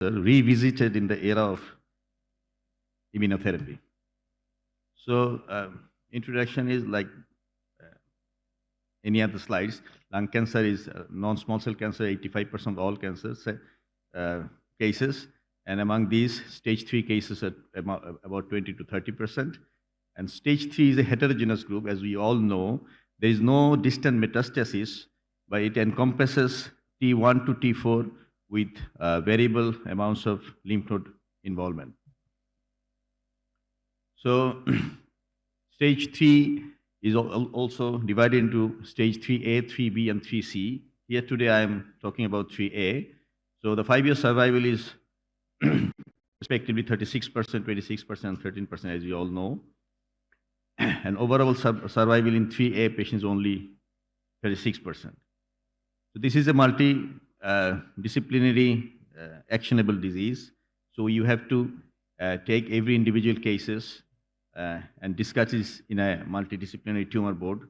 revisited in the era of immunotherapy. So, introduction is like any other slides. Lung cancer is non-small cell cancer, 85% of all cancers cases, and among these, stage 3 cases are about 20 to 30%. And stage 3 is a heterogeneous group, as we all know. There is no distant metastasis, but it encompasses T1 to T4 with variable amounts of lymph node involvement. So, stage 3 is also divided into stage 3A, 3B, and 3C. Here today I am talking about 3A. So the 5-year survival is respectively 36%, 26%, and 13%, as you all know. And overall survival in 3A patients only 36%. So this is a multi-disciplinary actionable disease. So you have to take every individual cases and discuss this in a multidisciplinary tumor board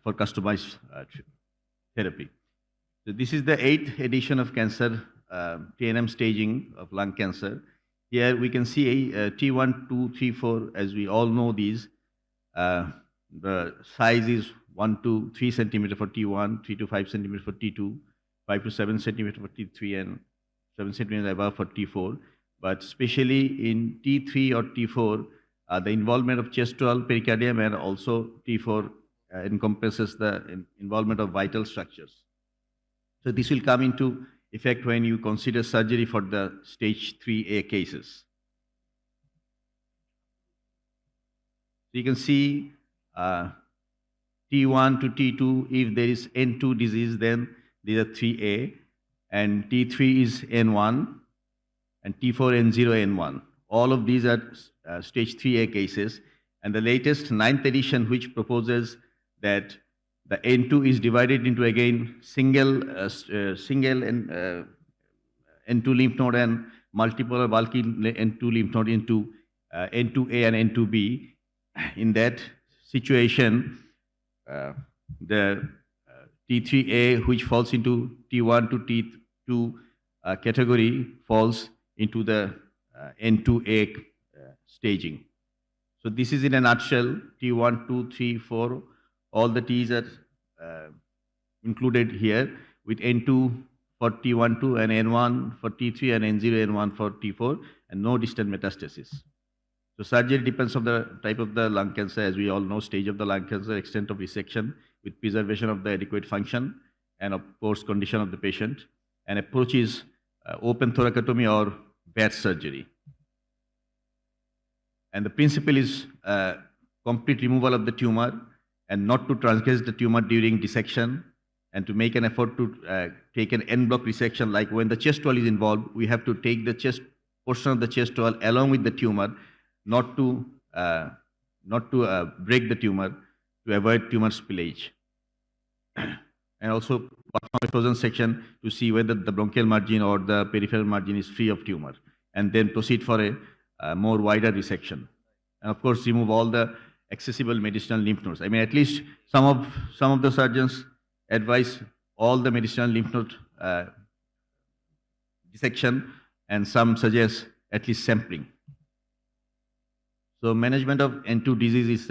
for customized therapy. So this is the 8th edition of cancer TNM staging of lung cancer. Here we can see T1, 2, 3, 4, as we all know these. The size is 1 to 3 centimeter for T1, 3 to 5 centimeter for T2, 5 to 7 centimeter for T3, and 7 centimeters above for T4. But especially in T3 or T4, the involvement of chest wall, pericardium, and also T4 encompasses the involvement of vital structures. So this will come into effect when you consider surgery for the stage 3A cases. So you can see T1 to T2, if there is N2 disease, then these are 3A, and T3 is N1, and T4, N0, N1. All of these are stage 3A cases, and the latest 9th edition, which proposes that the N2 is divided into again single N2 lymph node and multiple or bulky N2 lymph node into N2A and N2B. In that situation, the T3A, which falls into T1 to T2 category, falls into the N2A staging. So this is in a nutshell, T1, 2, 3, 4, all the T's are included here, with N2 for T1, 2, and N1 for T3, and N0, N1 for T4, and no distant metastasis. So surgery depends on the type of the lung cancer, as we all know, stage of the lung cancer, extent of resection, with preservation of the adequate function, and of course condition of the patient. And approach is open thoracotomy or BAT surgery. And the principle is complete removal of the tumor and not to transgress the tumor during dissection, and to make an effort to take an en bloc resection. Like when the chest wall is involved, we have to take the chest portion of the chest wall along with the tumor, not to break the tumor, to avoid tumor spillage. And also perform a frozen section to see whether the bronchial margin or the peripheral margin is free of tumor, and then proceed for a more wider resection. And of course, remove all the accessible medicinal lymph nodes. I mean, at least some of the surgeons advise all the medicinal lymph node dissection, and some suggest at least sampling. So management of N2 disease is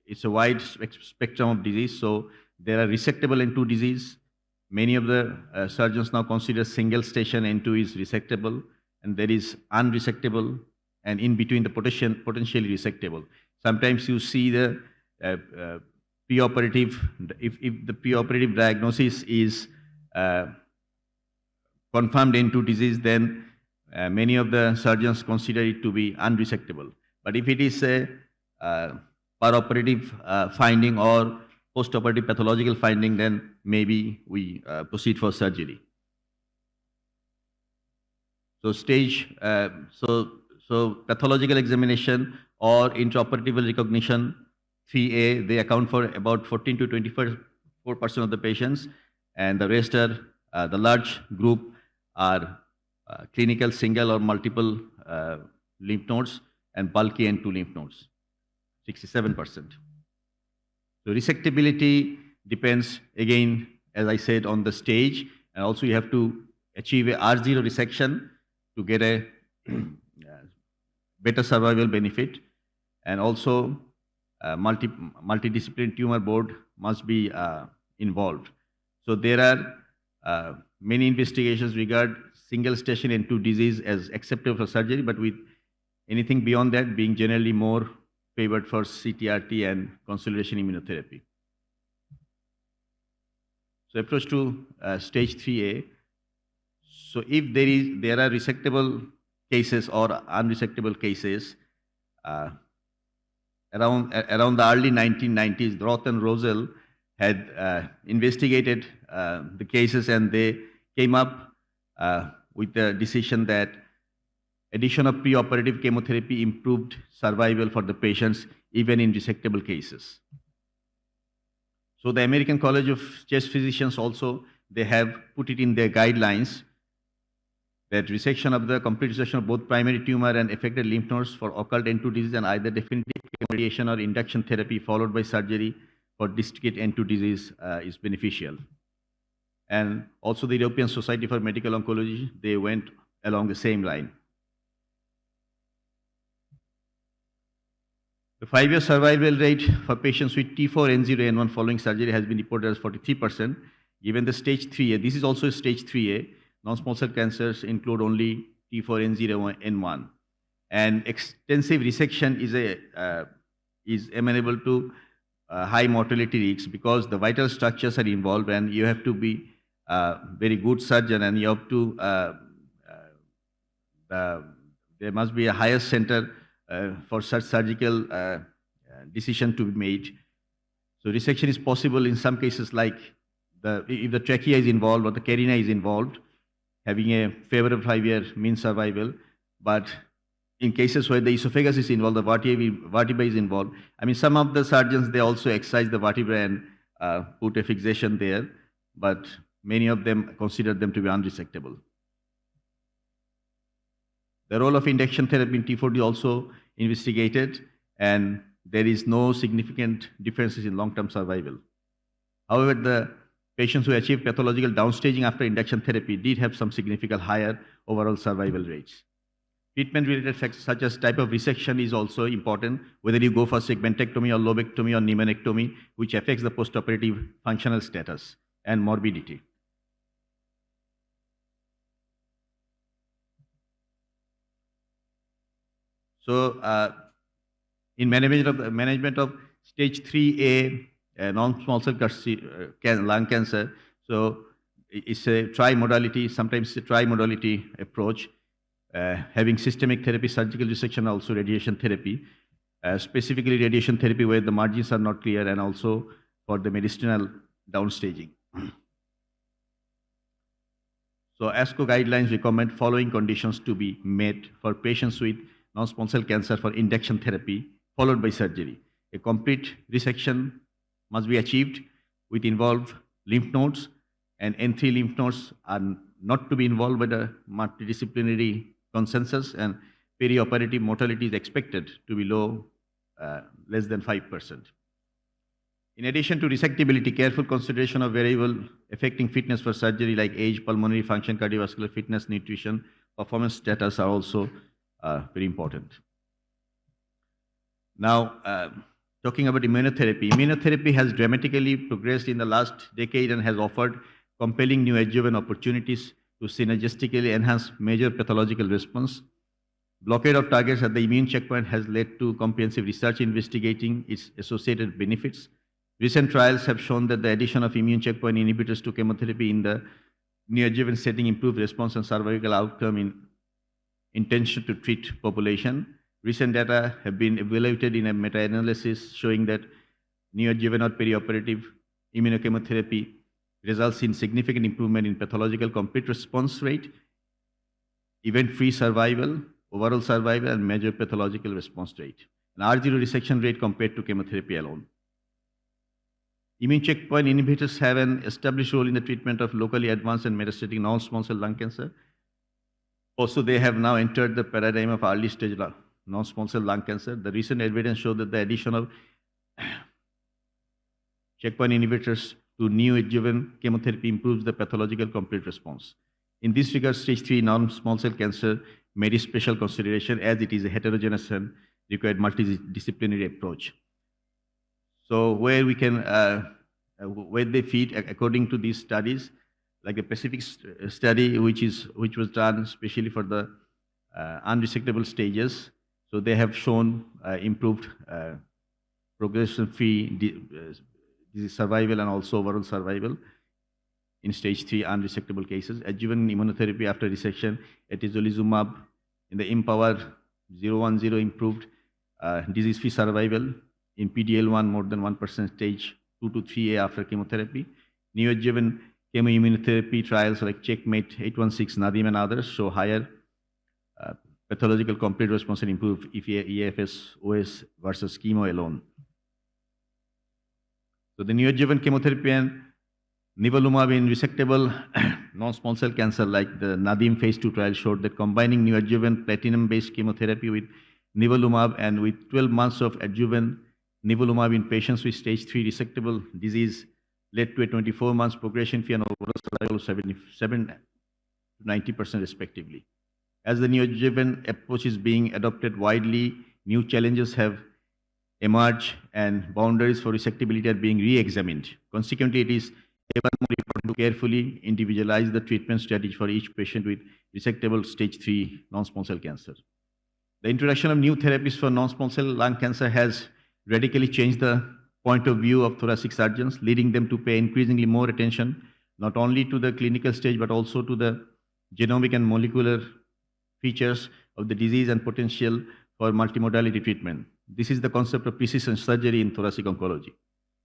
it's a wide spectrum of disease. So there are resectable N2 disease. Many of the surgeons now consider single station N2 is resectable, and there is unresectable, and in between the potentially resectable. Sometimes you see the preoperative, if the preoperative diagnosis is confirmed N2 disease, then many of the surgeons consider it to be unresectable. But if it is a peroperative finding or postoperative pathological finding, then maybe we proceed for surgery. So so pathological examination or intraoperative recognition, 3A, they account for about 14 to 24% of the patients, and the rest are, the large group are clinical single or multiple lymph nodes and bulky N2 lymph nodes, 67%. So resectability depends, again, as I said, on the stage, and also you have to achieve a R0 resection to get a better survival benefit, and also multidisciplinary tumor board must be involved. So there are many investigations regard single station N2 disease as acceptable for surgery, but with anything beyond that being generally more favored for CTRT and consolidation immunotherapy. So approach to stage 3A. So if there are resectable cases or unresectable cases, around the early 1990s, Roth and Rosell had investigated the cases, and they came up with the decision that addition of preoperative chemotherapy improved survival for the patients even in resectable cases. So the American College of Chest Physicians also, they have put it in their guidelines that resection of the complete resection of both primary tumor and affected lymph nodes for occult N2 disease and either definitive radiation or induction therapy followed by surgery for discrete N2 disease is beneficial. And also the European Society for Medical Oncology, they went along the same line. The 5-year survival rate for patients with T4N0N1 following surgery has been reported as 43%. Given the stage 3A, this is also stage 3A, non-small cell cancers include only T4N0N1. And extensive resection is amenable to high mortality risks because the vital structures are involved, and you have to be a very good surgeon, and you have to, there must be a higher center for such surgical decision to be made. So resection is possible in some cases like if the trachea is involved or the carina is involved, having a favorable 5-year mean survival. But in cases where the esophagus is involved, the vertebra is involved, I mean, some of the surgeons, they also excise the vertebra and put a fixation there, but many of them consider them to be unresectable. The role of induction therapy in T4D also investigated, and there is no significant differences in long-term survival. However, the patients who achieved pathological downstaging after induction therapy did have some significant higher overall survival rates. Treatment-related factors such as type of resection is also important, whether you go for segmentectomy or lobectomy or pneumonectomy, which affects the postoperative functional status and morbidity. So, in management of stage 3A non-small cell lung cancer, so it's a tri-modality, sometimes it's a tri-modality approach, having systemic therapy, surgical resection, also radiation therapy, specifically radiation therapy where the margins are not clear, and also for the medicinal downstaging. So ASCO guidelines recommend following conditions to be met for patients with non-small cell cancer for induction therapy followed by surgery. A complete resection must be achieved with involved lymph nodes, and N3 lymph nodes are not to be involved by the multidisciplinary consensus, and perioperative mortality is expected to be low, less than 5%. In addition to resectability, careful consideration of variable affecting fitness for surgery like age, pulmonary function, cardiovascular fitness, nutrition, performance status are also very important. Now, talking about immunotherapy. Immunotherapy has dramatically progressed in the last decade and has offered compelling new adjuvant opportunities to synergistically enhance major pathological response. Blockade of targets at the immune checkpoint has led to comprehensive research investigating its associated benefits. Recent trials have shown that the addition of immune checkpoint inhibitors to chemotherapy in the neoadjuvant setting improved response and survival outcome in intention to treat population. Recent data have been evaluated in a meta-analysis showing that neoadjuvant or perioperative immunochemotherapy results in significant improvement in pathological complete response rate, event-free survival, overall survival, and major pathological response rate, and R0 resection rate compared to chemotherapy alone. Immune checkpoint inhibitors have an established role in the treatment of locally advanced and metastatic non-small cell lung cancer. Also, they have now entered the paradigm of early stage non-small cell lung cancer. The recent evidence showed that the addition of checkpoint inhibitors to neoadjuvant chemotherapy improves the pathological complete response. In this regard, stage 3 non-small cell cancer made special consideration as it is a heterogeneous and required multidisciplinary approach. So where we can, where they fit according to these studies, like the Pacific study, which was done especially for the unresectable stages. So they have shown improved progression-free disease survival and also overall survival in stage 3 unresectable cases. Adjuvant immunotherapy after resection, atezolizumab in the Empower 010 improved disease-free survival in PDL1 more than 1% stage 2 to 3A after chemotherapy. Neoadjuvant chemoimmunotherapy trials like Checkmate 816, Nadim and others show higher pathological complete response and improved EFS OS versus chemo alone. So the neoadjuvant chemotherapy and nivolumab in resectable non-small cell cancer like the Nadim phase 2 trial showed that combining neoadjuvant platinum-based chemotherapy with nivolumab and with 12 months of adjuvant nivolumab in patients with stage 3 resectable disease led to a 24 months progression-free and overall survival of 77 to 90% respectively. As the neoadjuvant approach is being adopted widely, new challenges have emerged and boundaries for resectability are being re-examined. Consequently, it is ever more important to carefully individualize the treatment strategy for each patient with resectable stage 3 non-small cell cancer. The introduction of new therapies for non-small cell lung cancer has radically changed the point of view of thoracic surgeons, leading them to pay increasingly more attention not only to the clinical stage but also to the genomic and molecular features of the disease and potential for multimodality treatment. This is the concept of precision surgery in thoracic oncology.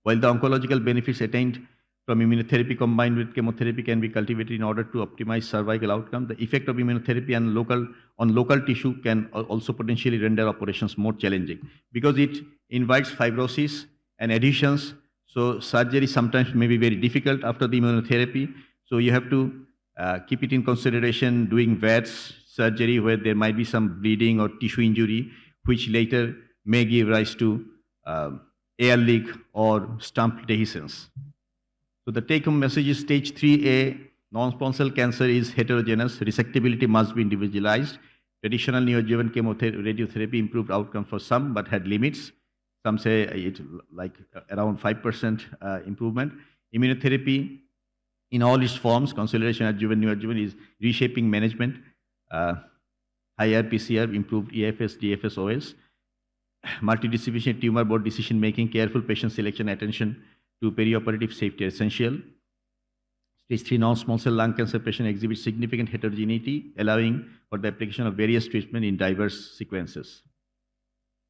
While the oncological benefits attained from immunotherapy combined with chemotherapy can be cultivated in order to optimize survival outcome, the effect of immunotherapy on local tissue can also potentially render operations more challenging because it invites fibrosis and adhesions. So surgery sometimes may be very difficult after the immunotherapy. So you have to keep it in consideration doing VATS surgery where there might be some bleeding or tissue injury, which later may give rise to air leak or stump dehiscence. So the take-home message is stage 3A non-small cell cancer is heterogeneous. Resectability must be individualized. Traditional neoadjuvant chemotherapy, radiotherapy improved outcome for some, but had limits. Some say it like around 5% improvement. Immunotherapy in all its forms, consolidation, adjuvant, neoadjuvant, is reshaping management. Higher PCR, improved EFS, DFS, OS. Multidisciplinary tumor board decision making, careful patient selection, attention to perioperative safety essential. Stage 3 non-small cell lung cancer patient exhibits significant heterogeneity, allowing for the application of various treatments in diverse sequences.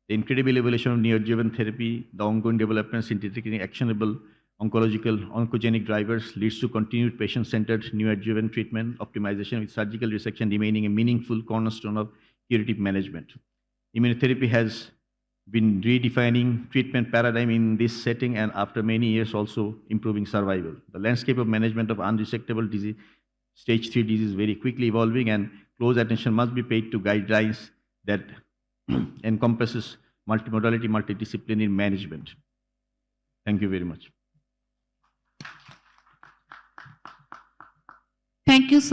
The incredible evolution of neoadjuvant therapy, the ongoing developments in detecting actionable oncogenic drivers leads to continued patient-centered neoadjuvant treatment optimization with surgical resection remaining a meaningful cornerstone of curative management. Immunotherapy has been redefining treatment paradigm in this setting and after many years also improving survival. The landscape of management of unresectable disease, stage 3 disease is very quickly evolving and close attention must be paid to guidelines that encompasses multimodality, multidisciplinary management. Thank you very much. Thank you, sir.